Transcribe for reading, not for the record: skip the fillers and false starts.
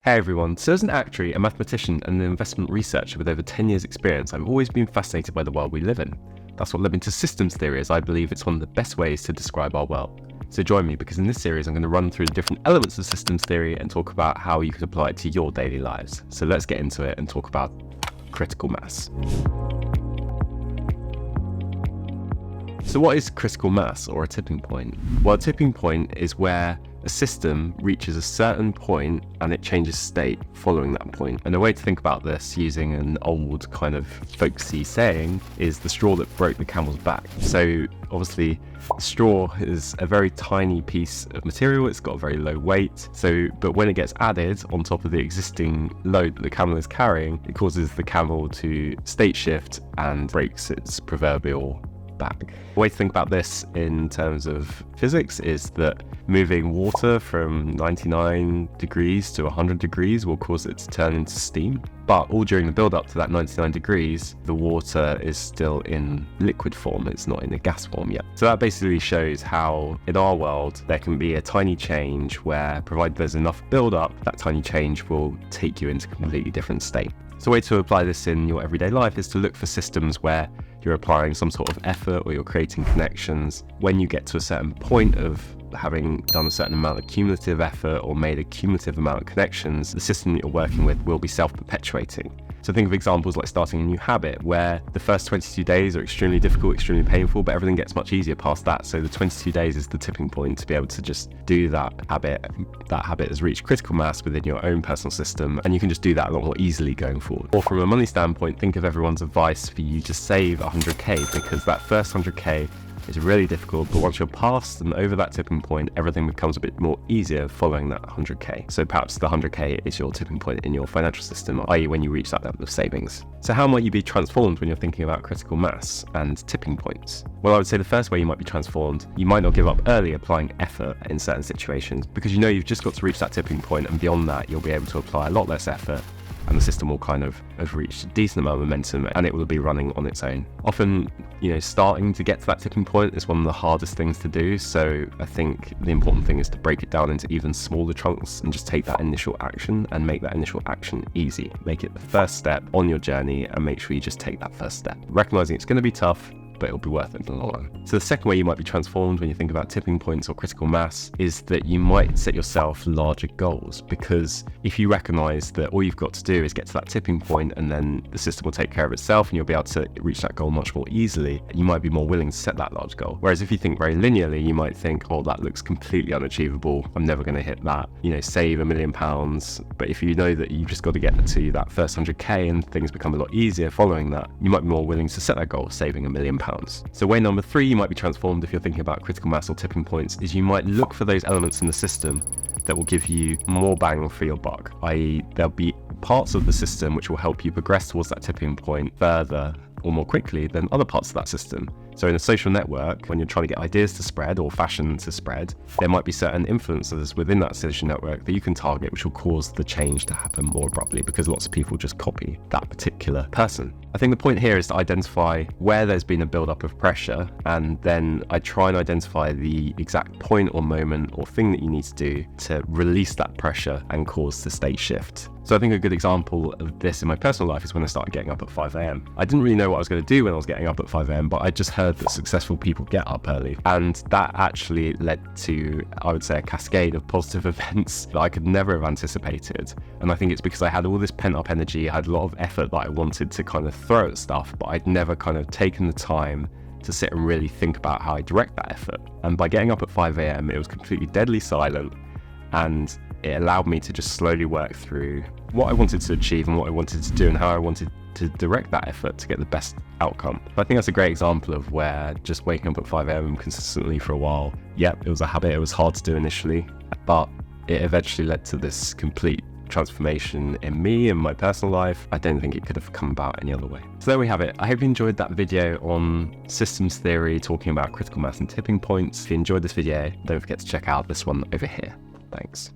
Hey everyone, so as an actuary, a mathematician and an investment researcher with over 10 years experience, I've always been fascinated by the world we live in. That's what led me to systems theory, as I believe it's one of the best ways to describe our world. So join me, because in this series I'm going to run through the different elements of systems theory and talk about how you can apply it to your daily lives. So let's get into it and talk about critical mass. So what is critical mass, or a tipping point? Well, a tipping point is where a system reaches a certain point and it changes state following that point. And a way to think about this, using an old kind of folksy saying, is the straw that broke the camel's back. So obviously straw is a very tiny piece of material, it's got a very low weight, but when it gets added on top of the existing load that the camel is carrying, it causes the camel to state shift and breaks its proverbial back. The way to think about this in terms of physics is that moving water from 99 degrees to 100 degrees will cause it to turn into steam, but all during the build up to that 99 degrees, the water is still in liquid form, it's not in a gas form yet. So that basically shows how in our world there can be a tiny change where, provided there's enough build up, that tiny change will take you into a completely different state. So a way to apply this in your everyday life is to look for systems where you're applying some sort of effort or you're creating connections. When you get to a certain point of having done a certain amount of cumulative effort or made a cumulative amount of connections, the system that you're working with will be self-perpetuating. So think of examples like starting a new habit, where the first 22 days are extremely difficult, extremely painful, but everything gets much easier past that. So the 22 days is the tipping point to be able to just do that habit. That habit has reached critical mass within your own personal system, and you can just do that a lot more easily going forward. Or from a money standpoint, think of everyone's advice for you to save 100k, because that first 100k is really difficult, but once you're past and over that tipping point, everything becomes a bit more easier following that 100k. So perhaps the 100k is your tipping point in your financial system, i.e. when you reach that level of savings. So how might you be transformed when you're thinking about critical mass and tipping points? Well, I would say the first way you might be transformed, you might not give up early applying effort in certain situations, because you know you've just got to reach that tipping point, and beyond that you'll be able to apply a lot less effort, and the system will kind of have reached a decent amount of momentum and it will be running on its own. Often, starting to get to that tipping point is one of the hardest things to do. So I think the important thing is to break it down into even smaller chunks and just take that initial action and make that initial action easy. Make it the first step on your journey and make sure you just take that first step. Recognizing it's going to be tough, but it'll be worth it in the long run. So the second way you might be transformed when you think about tipping points or critical mass is that you might set yourself larger goals, because if you recognize that all you've got to do is get to that tipping point and then the system will take care of itself and you'll be able to reach that goal much more easily, you might be more willing to set that large goal. Whereas if you think very linearly, you might think, oh, that looks completely unachievable, I'm never going to hit that, save £1 million. But if you know that you've just got to get to that first 100k and things become a lot easier following that, you might be more willing to set that goal, saving £1 million. So way number 3 you might be transformed if you're thinking about critical mass or tipping points is you might look for those elements in the system that will give you more bang for your buck, i.e. there'll be parts of the system which will help you progress towards that tipping point further or more quickly than other parts of that system. So in a social network, when you're trying to get ideas to spread or fashion to spread, there might be certain influencers within that social network that you can target, which will cause the change to happen more abruptly, because lots of people just copy that particular person. I think the point here is to identify where there's been a build-up of pressure, and then I try and identify the exact point or moment or thing that you need to do to release that pressure and cause the state shift. So I think a good example of this in my personal life is when I started getting up at 5 a.m. I didn't really know what I was going to do when I was getting up at 5 a.m, but I just heard that successful people get up early. And that actually led to, I would say, a cascade of positive events that I could never have anticipated. And I think it's because I had all this pent-up energy, I had a lot of effort that I wanted to kind of throw at stuff, but I'd never kind of taken the time to sit and really think about how I direct that effort. And by getting up at 5 a.m, it was completely deadly silent, and it allowed me to just slowly work through what I wanted to achieve and what I wanted to do and how I wanted to direct that effort to get the best outcome. I think that's a great example of where just waking up at 5 a.m. consistently for a while, it was a habit, it was hard to do initially, but it eventually led to this complete transformation in me and my personal life. I don't think it could have come about any other way. So there we have it. I hope you enjoyed that video on systems theory, talking about critical mass and tipping points. If you enjoyed this video, don't forget to check out this one over here. Thanks.